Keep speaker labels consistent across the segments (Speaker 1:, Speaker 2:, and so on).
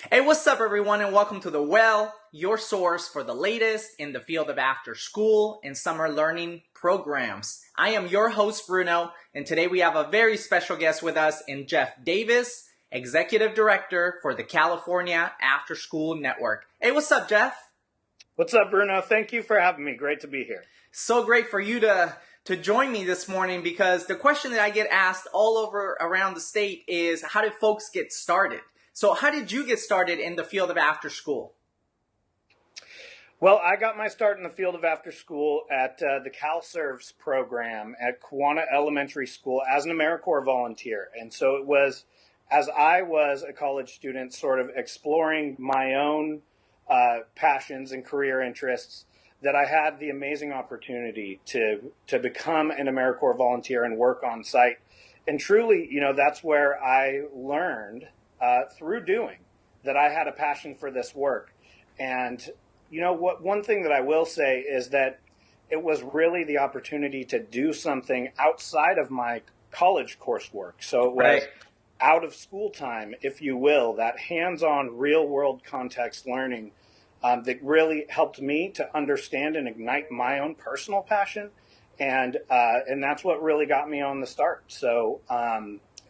Speaker 1: Hey, what's up, everyone, and welcome to your source for the latest in the field of after school and summer learning programs. I am your host, Bruno, and today we have a very special guest with us in jdavis, Executive Director for the California After School Network. Hey, what's up, Jeff?
Speaker 2: What's up, Bruno? Thank you for having me. Great to be here.
Speaker 1: So great for you to join me this morning, because the question that I get asked all over around the state is, how did folks get started? So how did you get started in the field of after school?
Speaker 2: Well, I got my start in the field of after school at the CalServes program at Quanah Elementary School as an AmeriCorps volunteer. And so it was, as I was a college student, sort of exploring my own passions and career interests, that I had the amazing opportunity to become an AmeriCorps volunteer and work on site. And truly, that's where I learned through doing that I had a passion for this work. And one thing that I will say is that it was really the opportunity to do something outside of my college coursework. So it was out of school time, if you will, that hands-on real world context learning that really helped me to understand and ignite my own personal passion. And that's what really got me on the start. So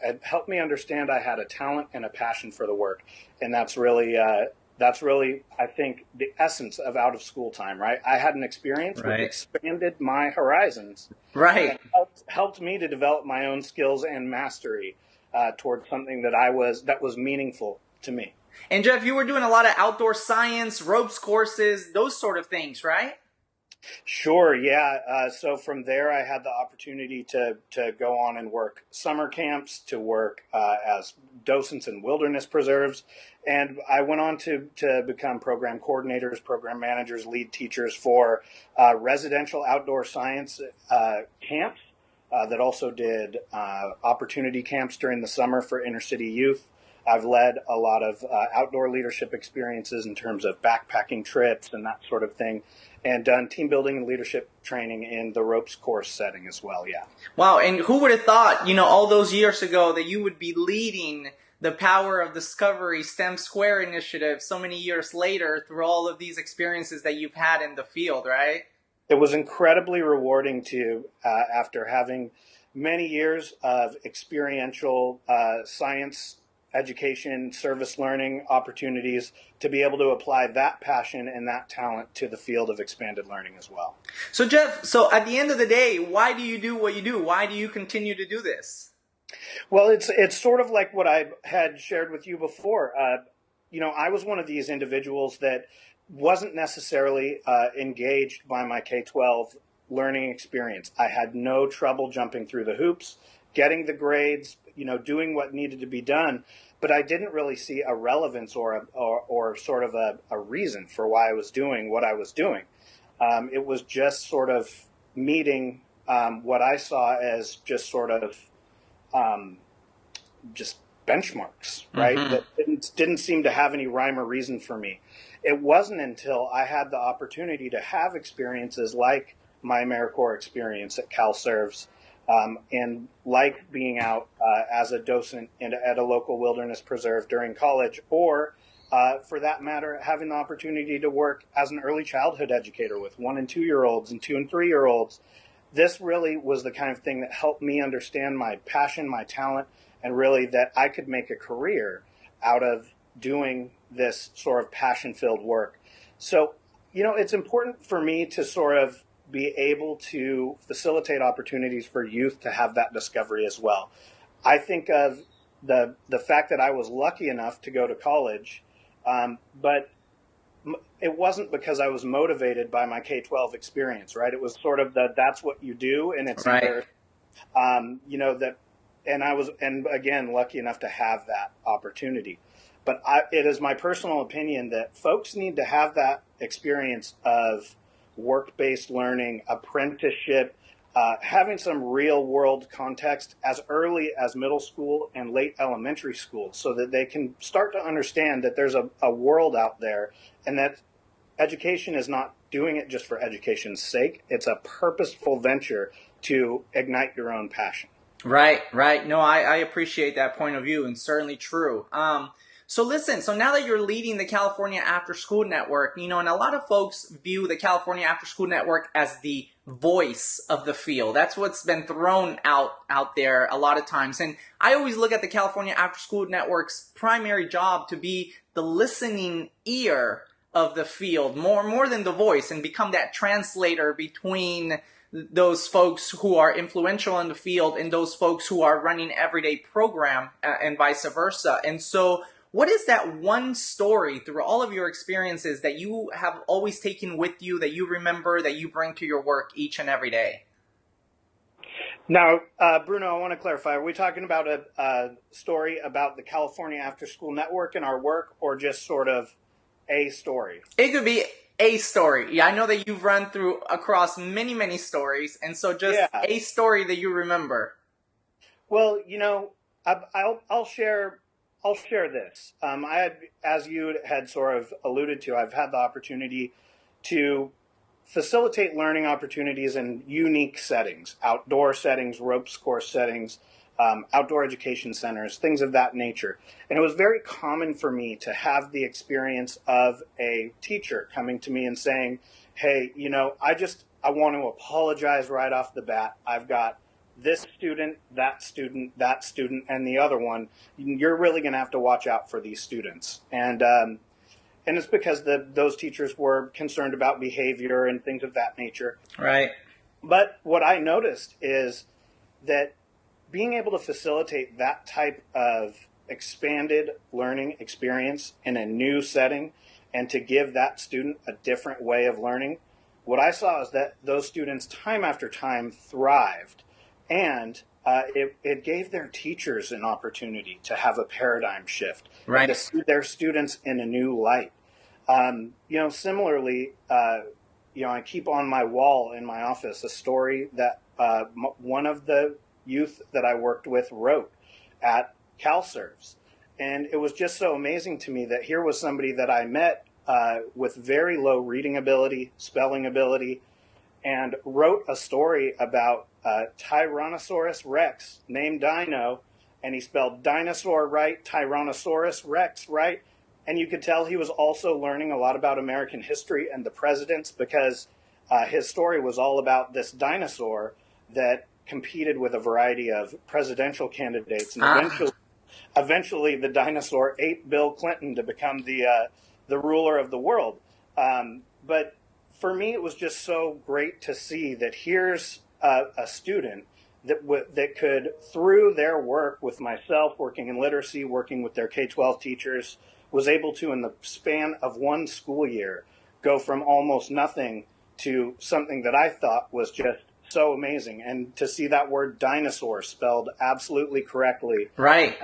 Speaker 2: it helped me understand I had a talent and a passion for the work. And that's really, I think, the essence of out of school time, right? I had an experience which expanded my horizons.
Speaker 1: Right.
Speaker 2: Helped me to develop my own skills and mastery towards something that was meaningful to me.
Speaker 1: And Jeff, you were doing a lot of outdoor science, ropes courses, those sort of things, right?
Speaker 2: Sure, yeah. So from there, I had the opportunity to go on and work summer camps, to work as docents in wilderness preserves. And I went on to become program coordinators, program managers, lead teachers for residential outdoor science camps that also did opportunity camps during the summer for inner city youth. I've led a lot of outdoor leadership experiences in terms of backpacking trips and that sort of thing, and done team building and leadership training in the ropes course setting as well, yeah.
Speaker 1: Wow, and who would have thought, all those years ago that you would be leading the Power of Discovery STEM Square initiative so many years later through all of these experiences that you've had in the field, right?
Speaker 2: It was incredibly rewarding after having many years of experiential science education, service learning opportunities, to be able to apply that passion and that talent to the field of expanded learning as well.
Speaker 1: So Jeff, at the end of the day, why do you do what you do? Why do you continue to do this?
Speaker 2: Well, it's sort of like what I had shared with you before. I was one of these individuals that wasn't necessarily engaged by my K-12 learning experience. I had no trouble jumping through the hoops, getting the grades, doing what needed to be done. But I didn't really see a relevance or sort of a reason for why I was doing what I was doing. It was just sort of meeting what I saw as just sort of just benchmarks, right? Mm-hmm. That didn't seem to have any rhyme or reason for me. It wasn't until I had the opportunity to have experiences like my AmeriCorps experience at CalServes, and like being out as a docent at a local wilderness preserve during college, or for that matter, having the opportunity to work as an early childhood educator with 1 and 2 year olds and 2 and 3 year olds. This really was the kind of thing that helped me understand my passion, my talent, and really that I could make a career out of doing this sort of passion-filled work. So, it's important for me to sort of be able to facilitate opportunities for youth to have that discovery as well. I think of the fact that I was lucky enough to go to college, but it wasn't because I was motivated by my K-12 experience, right? It was sort of that's what you do, and it's either, and again, lucky enough to have that opportunity. But it is my personal opinion that folks need to have that experience of work-based learning, apprenticeship, having some real-world context as early as middle school and late elementary school, so that they can start to understand that there's a world out there, and that education is not doing it just for education's sake. It's a purposeful venture to ignite your own passion.
Speaker 1: Right. No, I appreciate that point of view, and certainly true. So listen, so now that you're leading the California After School Network, and a lot of folks view the California After School Network as the voice of the field. That's what's been thrown out there a lot of times. And I always look at the California After School Network's primary job to be the listening ear of the field, more than the voice, and become that translator between those folks who are influential in the field and those folks who are running everyday program, and vice versa. And so what is that one story through all of your experiences that you have always taken with you, that you remember, that you bring to your work each and every day?
Speaker 2: Now, Bruno, I want to clarify. Are we talking about a story about the California After School Network and our work, or just sort of a story?
Speaker 1: It could be a story. Yeah, I know that you've run through across many stories, and so just a story that you remember.
Speaker 2: Well, I'll share this. As you had sort of alluded to, I've had the opportunity to facilitate learning opportunities in unique settings, outdoor settings, ropes course settings, outdoor education centers, things of that nature. And it was very common for me to have the experience of a teacher coming to me and saying, hey, I want to apologize right off the bat. I've got this student, that student, and the other one. You're really going to have to watch out for these students. And it's because those teachers were concerned about behavior and things of that nature.
Speaker 1: Right.
Speaker 2: But what I noticed is that being able to facilitate that type of expanded learning experience in a new setting and to give that student a different way of learning, what I saw is that those students time after time thrived. And it gave their teachers an opportunity to have a paradigm shift,
Speaker 1: right,
Speaker 2: and to see their students in a new light. Similarly, I keep on my wall in my office a story that one of the youth that I worked with wrote at CalServes. And it was just so amazing to me that here was somebody that I met with very low reading ability, spelling ability, and wrote a story about Tyrannosaurus Rex named Dino, and he spelled dinosaur right, Tyrannosaurus Rex right, and you could tell he was also learning a lot about American history and the presidents, because his story was all about this dinosaur that competed with a variety of presidential candidates, and eventually the dinosaur ate Bill Clinton to become the ruler of the world. But for me, it was just so great to see that here's a student that could, through their work with myself, working in literacy, working with their K-12 teachers, was able to, in the span of one school year, go from almost nothing to something that I thought was just so amazing. And to see that word dinosaur spelled absolutely correctly.
Speaker 1: Right.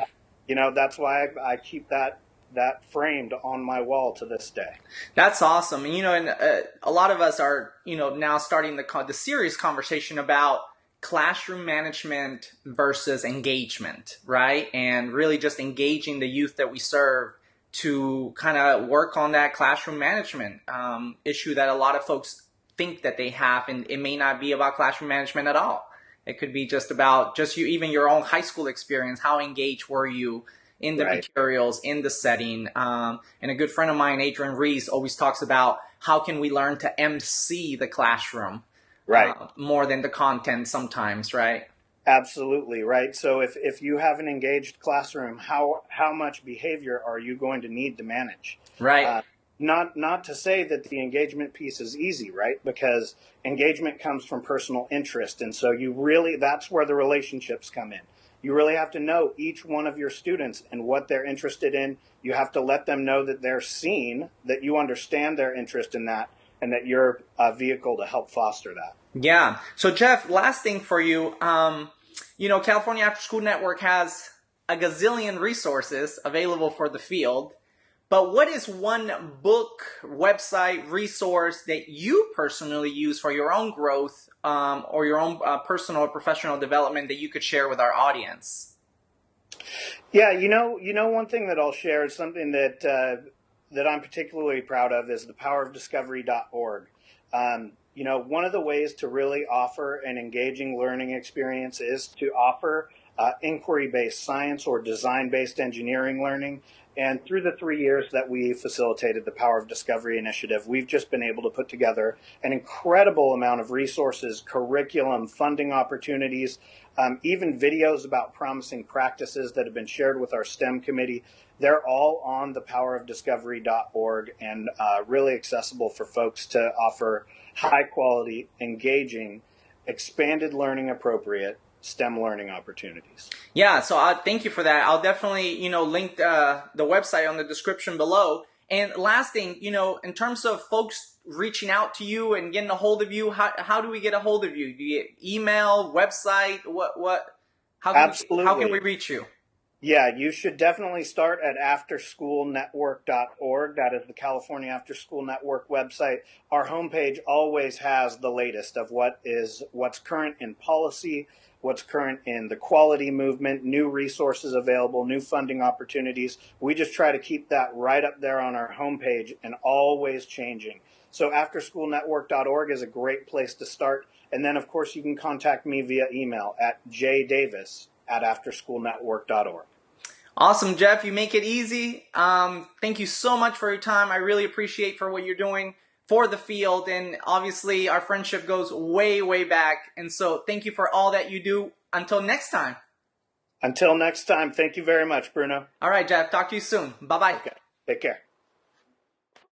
Speaker 2: That's why I keep that framed on my wall to this day.
Speaker 1: That's awesome. And a lot of us are, now starting the serious conversation about classroom management versus engagement, right? And really just engaging the youth that we serve to kind of work on that classroom management issue that a lot of folks think that they have, and it may not be about classroom management at all. It could be just about even your own high school experience. How engaged were you in the materials, in the setting? And a good friend of mine, Adrian Rees, always talks about how can we learn to MC the classroom,
Speaker 2: right?
Speaker 1: More than the content sometimes, right?
Speaker 2: Absolutely, right. So if you have an engaged classroom, how much behavior are you going to need to manage?
Speaker 1: Right.
Speaker 2: Not to say that the engagement piece is easy, right? Because engagement comes from personal interest, and so that's where the relationships come in. You really have to know each one of your students and what they're interested in. You have to let them know that they're seen, that you understand their interest in that, and that you're a vehicle to help foster that.
Speaker 1: Yeah. So Jeff, last thing for you, California After School Network has a gazillion resources available for the field, but what is one book, website, resource that you personally use for your own growth or your own personal or professional development that you could share with our audience?
Speaker 2: Yeah, one thing that I'll share is something that I'm particularly proud of is thepowerofdiscovery.org. One of the ways to really offer an engaging learning experience is to offer inquiry-based science or design-based engineering learning. And through the 3 years that we facilitated the Power of Discovery initiative, we've just been able to put together an incredible amount of resources, curriculum, funding opportunities, even videos about promising practices that have been shared with our STEM committee. They're all on thepowerofdiscovery.org and really accessible for folks to offer high quality, engaging, expanded learning appropriate STEM learning opportunities.
Speaker 1: Yeah, so thank you for that. I'll definitely, link the website on the description below. And last thing, in terms of folks reaching out to you and getting a hold of you, how do we get a hold of you? Do you get email, website?
Speaker 2: Absolutely.
Speaker 1: How can we reach you?
Speaker 2: Yeah, you should definitely start at AfterSchoolNetwork.org. That is the California After School Network website. Our homepage always has the latest of what's current in policy, what's current in the quality movement, new resources available, new funding opportunities. We just try to keep that right up there on our homepage and always changing. So AfterSchoolNetwork.org is a great place to start. And then, of course, you can contact me via email at jdavis@AfterSchoolNetwork.org.
Speaker 1: Awesome, Jeff. You make it easy. Thank you so much for your time. I really appreciate for what you're doing for the field. And obviously, our friendship goes way, way back. And so thank you for all that you do. Until next time.
Speaker 2: Until next time, thank you very much, Bruno.
Speaker 1: All right, Jeff. Talk to you soon. Bye-bye.
Speaker 2: Okay. Take care.